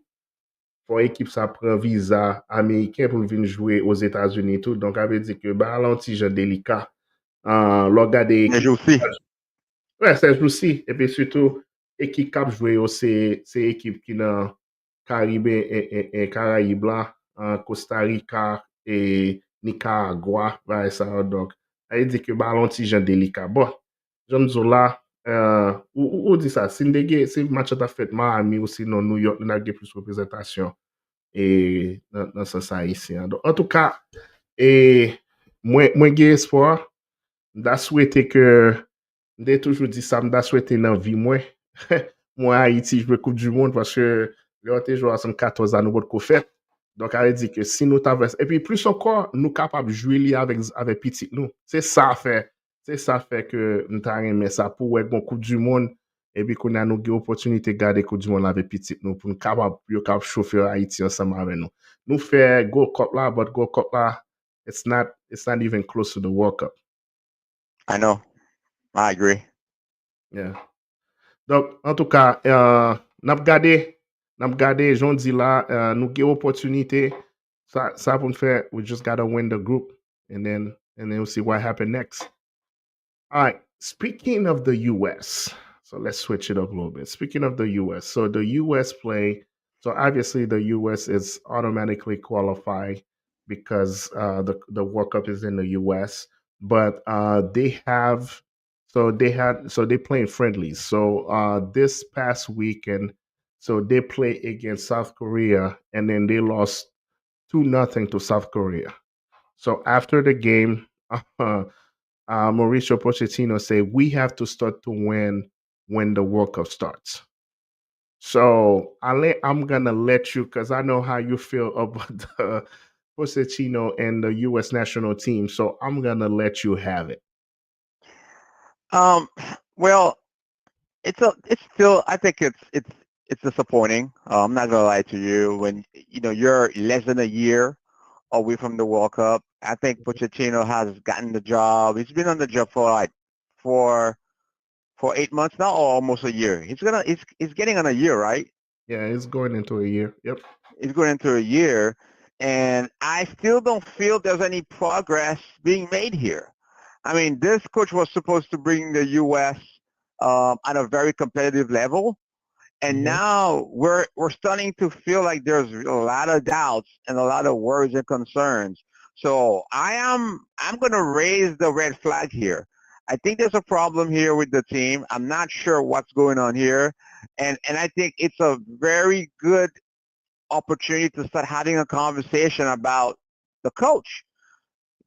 pour équipe ça prend visa américain pour venir jouer aux États-Unis tout donc ça veut dire que bah là un petit genre délicat l'on regarde Mais aussi. ouais, c'est aussi. Et puis surtout, équipe qui joué c'est équipe qui dans Caraïbes et Caraïbes là, en Costa Rica et Nicaragua, ouais, ça donc. Elle dit que ballon petit genre délicat. Bon, j'aime dire là, ou dit ça, si le match a fait Miami ou sinon New York, on a plus de représentation et dans ce sens ici. Donc, en tout cas, et moi j'ai espoir, j'ai souhaité que j'ai toujours dit ça, je souhaité dans la vie, moi. Moi, Haïti, je veux Coupe du Monde parce que l'autre joué à 14 ans, nous avons fait. Donc, elle dit que si nous t'avons. Et puis, plus encore, nous sommes capables de jouer avec petit nous. C'est ça fait que nous avons aimé ça pour être bon Coupe du Monde. Et puis, qu'on a nous opportunité de garder Coupe du Monde avec petit nous pour nous capable de chauffer Haïti ensemble avec nous. Nous faisons Gold Cup là, but Gold Cup là, it's not even close to the World Cup. I know. I agree. Yeah. Donc, en tout cas, n'a gardé, j'en dis là, nous avons opportunité. Ça pour faire, we just gotta win the group, and then we'll see what happens next. All right. Speaking of the U.S., so let's switch it up a little bit. Speaking of the U.S., so the U.S. play. So obviously the U.S. is automatically qualified because the World Cup is in the U.S. But they playing friendlies. So this past weekend, so they play against South Korea, and then they lost 2-0 to South Korea. So after the game, Mauricio Pochettino said we have to start to win when the World Cup starts. So I'm gonna let you because I know how you feel about the Pochettino and the U.S. national team. So I'm gonna let you have it. Well, it's still. I think it's disappointing. I'm not gonna lie to you. When you're less than a year away from the World Cup. I think Pochettino has gotten the job. He's been on the job for like for for 8 months now, or almost a year. He's getting on a year, right? Yeah, it's going into a year. Yep. He's going into a year, and I still don't feel there's any progress being made here. I mean, this coach was supposed to bring the U.S. At a very competitive level, and Hmm. now we're starting to feel like there's a lot of doubts and a lot of worries and concerns. So I'm going to raise the red flag here. I think there's a problem here with the team. I'm not sure what's going on here, and I think it's a very good opportunity to start having a conversation about the coach.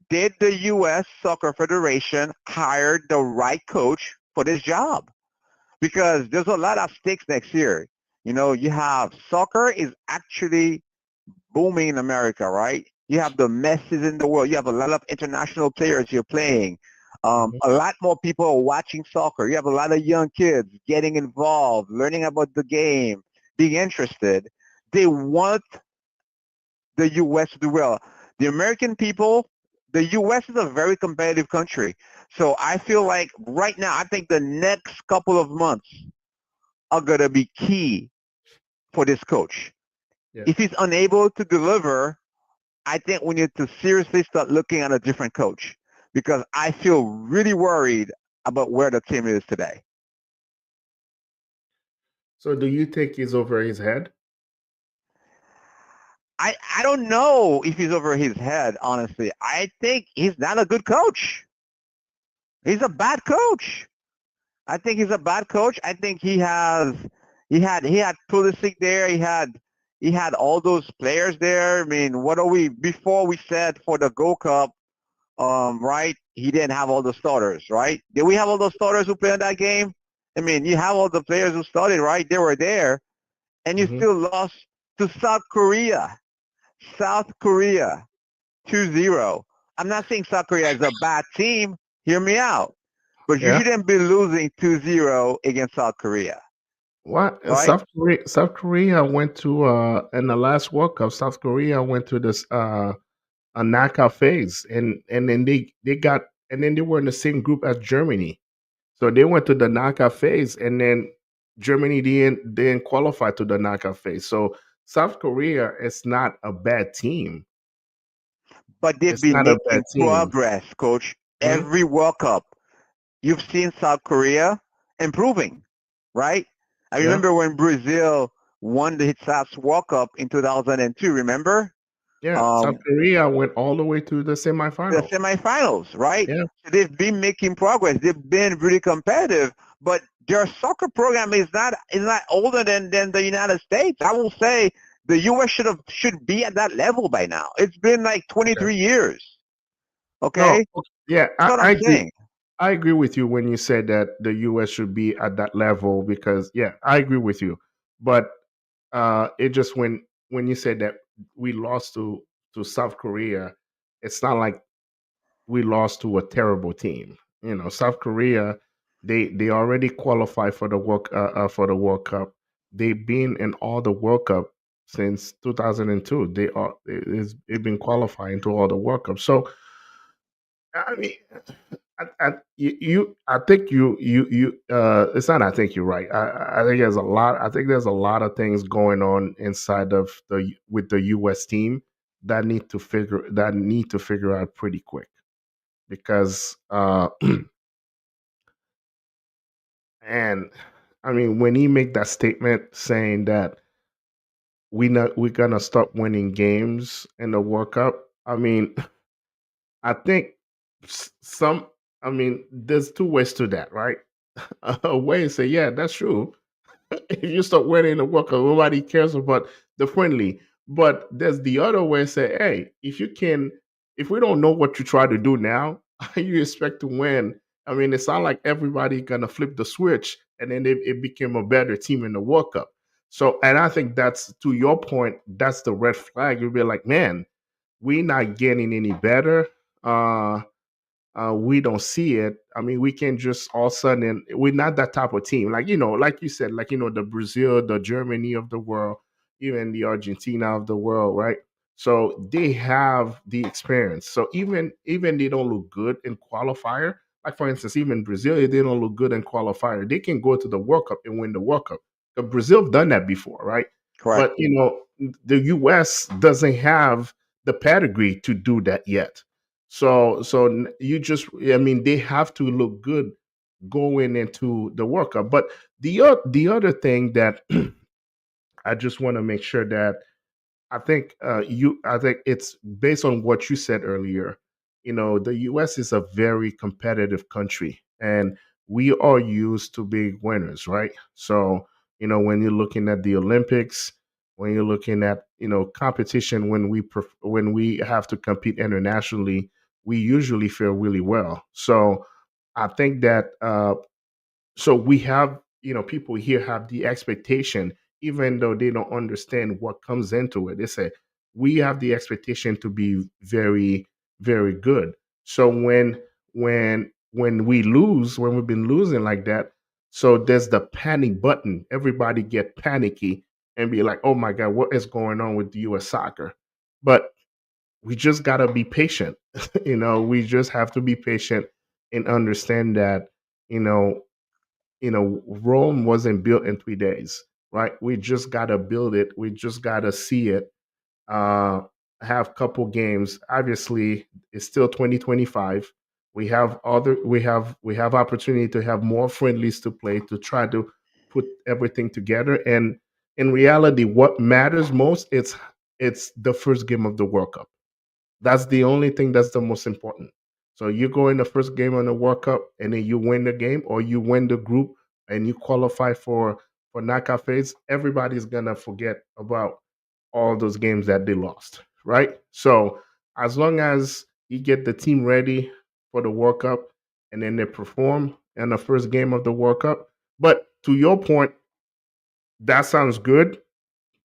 Did the U.S. Soccer Federation hire the right coach for this job? Because there's a lot of stakes next year. You know, you have soccer is actually booming in America, right? You have the messes in the world. You have a lot of international players you're playing. Hmm. A lot more people are watching soccer. You have a lot of young kids getting involved, learning about the game, being interested. They want the U.S. to do well. The American people, the U.S. is a very competitive country. So I feel like right now, I think the next couple of months are going to be key for this coach. Yeah. If he's unable to deliver, I think we need to seriously start looking at a different coach because I feel really worried about where the team is today. So, do you think he's over his head? I don't know if he's over his head, honestly. I think he's not a good coach. He's a bad coach. I think he's a bad coach. I think he had Pulisic there. He had all those players there. I mean, what are we before we said for the Gold Cup, right? He didn't have all the starters, right? Did we have all those starters who played in that game? I mean, you have all the players who started, right? They were there, and you Hmm. still lost to South Korea. South Korea, 2-0. I'm not saying South Korea is a bad team. Hear me out. But you Yeah. shouldn't be losing 2-0 against South Korea, What right? South Korea went to in the last World Cup. South Korea went to this a knockout phase, and then they got and then they were in the same group as Germany. So they went to the knockout phase, and then Germany didn't qualify to the knockout phase. So South Korea is not a bad team. But they've It's been not a bad making team. progress, coach. Mhm. Every World Cup, you've seen South Korea improving, right? I Yeah, remember when Brazil won the South World Cup in 2002, remember? yeah. South Um, Korea went all the way to the the semifinal. semifinals, right? Yeah, So they've been making progress. They've been really competitive, but their soccer program is not older than the United States. I will say the U.S. should be at that level by now. It's been like okay. 23 years. No, Okay, yeah, that's what I I'm agree. saying. I agree with you when you said that the US should be at that level because yeah, I agree with you. But it just when you said that we lost to South Korea, it's not like we lost to a terrible team. You know, South Korea, they already qualified for the World Cup. They've been in all the World Cup since 2002. They've been qualifying to all the World Cup. So I mean, I think it's not. I think you're right. I think there's a lot. I think there's a lot of things going on inside of with the U.S. team that need to figure out pretty quick because and I mean when he make that statement saying that we're gonna start winning games in the World Cup. I mean, I think some. I mean, there's two ways to that, right? A way to say, yeah, that's true. If you start winning the World Cup, nobody cares about the friendly. But there's the other way to say, hey, if we don't know what you try to do now, how you expect to win? I mean, it's not like everybody gonna flip the switch and then it became a better team in the World Cup. So, and I think that's to your point, that's the red flag. You'll be like, man, we're not getting any better. Uh, we don't see it. I mean, we can just all of a sudden we're not that type of team. Like like you said, like the Brazil, the Germany of the world, even the Argentina of the world, right? So they have the experience. So even they don't look good in qualifier. Like for instance, even Brazil, if they don't look good in qualifier, they can go to the World Cup and win the World Cup. 'Cause Brazil have done that before, right? Correct. But the US doesn't have the pedigree to do that yet. So you just, I mean, they have to look good going into the World Cup. But the other thing that I just want to make sure that I think it's based on what you said earlier. The US is a very competitive country, and we are used to big winners, right? So, when you're looking at the Olympics, when you're looking at, competition, when we have to compete internationally, we usually fare really well. So, I think that we have, people here have the expectation, even though they don't understand what comes into it. They say we have the expectation to be very, very good. So when we lose, when we've been losing like that, so there's the panic button. Everybody get panicky and be like, oh my God, what is going on with the US soccer? But we just gotta be patient. We just have to be patient and understand that, you know, Rome wasn't built in 3 days, right? We just gotta build it. We just gotta see it. Uh, have couple games. Obviously, it's still 2025. We have opportunity to have more friendlies to play to try to put everything together. And in reality, what matters most, it's the first game of the World Cup. That's the only thing that's the most important. So you go in the first game on the World Cup and then you win the game or you win the group and you qualify for knockout phase, everybody's gonna forget about all those games that they lost, right? So as long as you get the team ready for the World Cup and then they perform in the first game of the World Cup. But to your point, that sounds good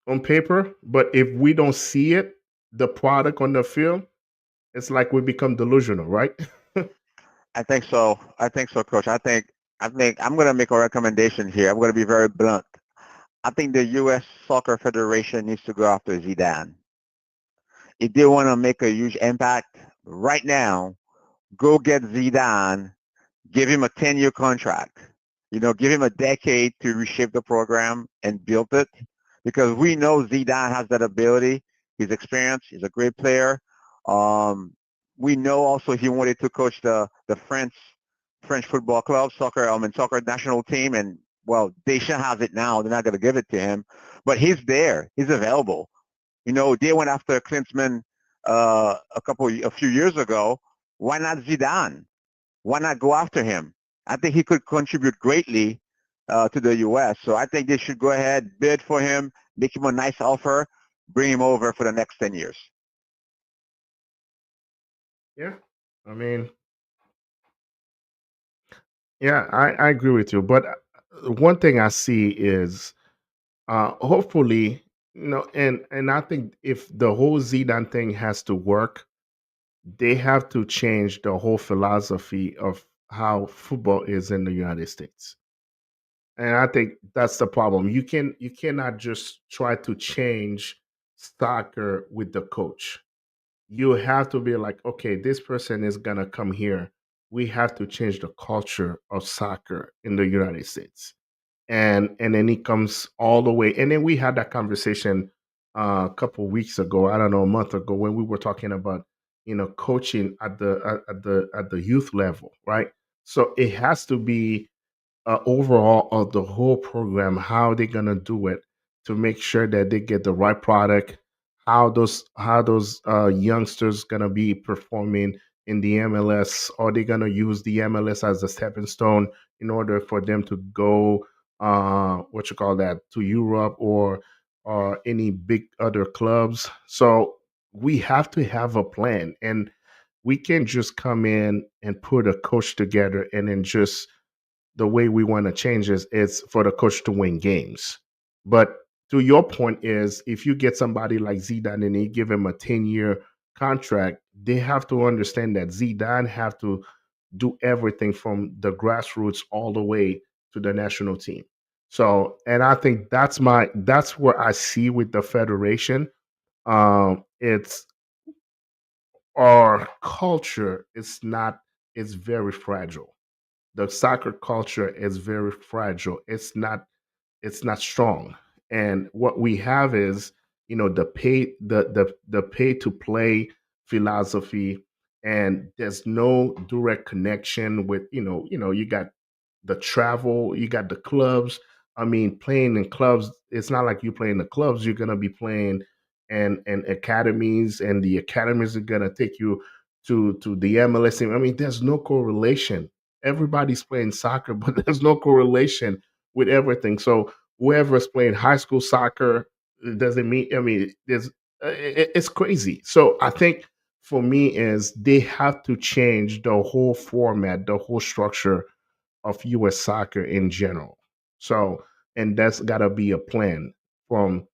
on paper, but if we don't see it, the product on the field, it's like we become delusional, right? I think so. I think so, Coach. I think I'm going to make a recommendation here. I'm going to be very blunt. I think the U.S. Soccer Federation needs to go after Zidane. If they want to make a huge impact right now, go get Zidane, give him a 10-year contract. Give him a decade to reshape the program and build it, because we know Zidane has that ability. He's experienced. He's a great player. Um, we know also he wanted to coach the French football club, soccer national team, and well, Deschamps has it now. They're not going to give it to him, but he's there. He's available. They went after Klinsmann a few years ago. Why not Zidane? Why not go after him? I think he could contribute greatly to the U.S. So I think they should go ahead, bid for him, make him a nice offer, bring him over for the next 10 years. Yeah. I mean, yeah, I agree with you. But one thing I see is hopefully, and I think if the whole Zidane thing has to work, they have to change the whole philosophy of how football is in the United States. And I think that's the problem. You cannot just try to change soccer with the coach. You have to be like, okay, this person is gonna come here. We have to change the culture of soccer in the United States. And then he comes all the way. And then we had that conversation a couple weeks ago, I don't know, a month ago, when we were talking about, coaching at the youth level, right? So it has to be overall of the whole program, how they're gonna do it to make sure that they get the right product, how those youngsters gonna be performing in the MLS, or they gonna use the MLS as a stepping stone in order for them to go what you call that, to Europe or any big other clubs. So we have to have a plan, and we can't just come in and put a coach together and then just the way we want to change is for the coach to win games. But to your point is if you get somebody like Zidane and you give him a 10-year contract, they have to understand that Zidane have to do everything from the grassroots all the way to the national team. So, and I think that's where I see with the federation. It's our culture. It's not. It's very fragile. The soccer culture is very fragile. It's not strong. And what we have is, the pay to play philosophy, and there's no direct connection with, you got the travel, you got the clubs. I mean, playing in clubs, it's not like you play in the clubs, you're gonna be playing and academies, and the academies are gonna take you to the MLS team. I mean, there's no correlation. Everybody's playing soccer, but there's no correlation with everything. So whoever's playing high school soccer, it doesn't mean. I mean, it's crazy. So I think for me is they have to change the whole format, the whole structure of U.S. soccer in general. So, and that's got to be a plan from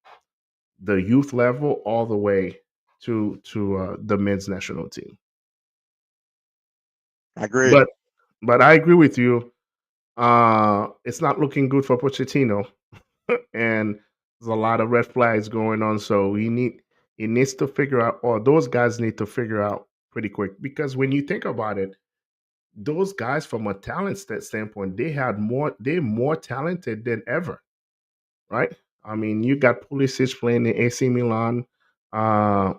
the youth level all the way to the men's national team. Agreed. But I agree with you. It's not looking good for Pochettino, and there's a lot of red flags going on. So he needs to figure out, or those guys need to figure out pretty quick. Because when you think about it, those guys from a talent standpoint, they're more talented than ever, right? I mean, you got Pulisic playing in AC Milan, uh,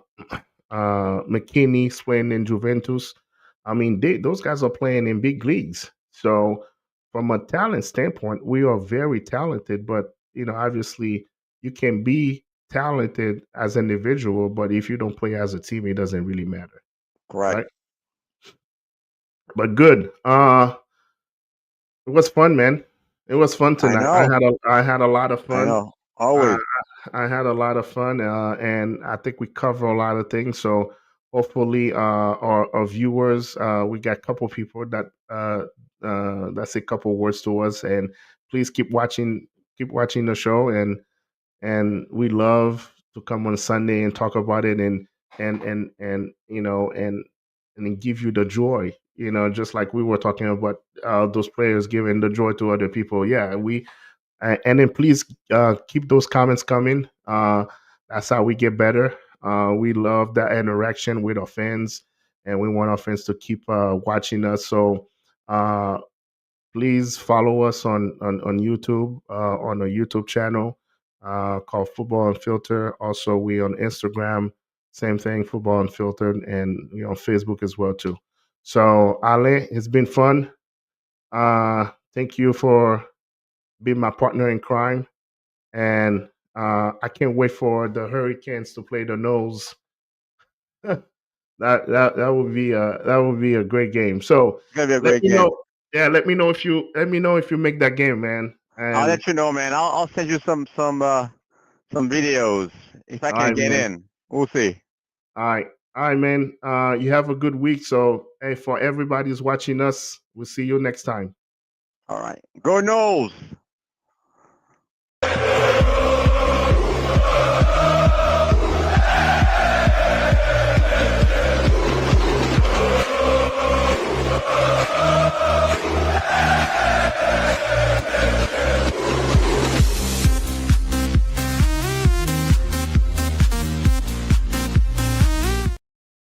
McKinney's playing in Juventus. I mean, those guys are playing in big leagues. So, from a talent standpoint, we are very talented. But obviously, you can be talented as an individual, but if you don't play as a team, it doesn't really matter, Correct. right? But good. It was fun, man. It was fun I tonight. know. I had a lot of I fun. know. Uh, Always. I had a lot of fun, and I think we cover a lot of things. So hopefully, our viewers, we got a couple people that say a couple words to us, and please keep watching the show, and we love to come on Sunday and talk about it, and and then give you the joy. Just like we were talking about those players giving the joy to other people. Yeah, and then please keep those comments coming. That's how we get better. We love that interaction with our fans, and we want our fans to keep watching us. So uh, please follow us on YouTube, on a YouTube channel called Football Unfiltered. Also, we on Instagram, same thing, Football Unfiltered, and we on Facebook as well too. So Ale, it's been fun. Thank you for being my partner in crime, and I can't wait for the Hurricanes to play the Nose. That would be a great game. So It's gonna be a let great me know. game. Yeah, let me know if you make that game, man. I'll And let you know, man. I'll send you some videos if I all can right, get man. in. We'll see. All right, all right, man. You have a good week. So hey, for everybody who's watching us, we'll see you next time. All right. Go Knowles.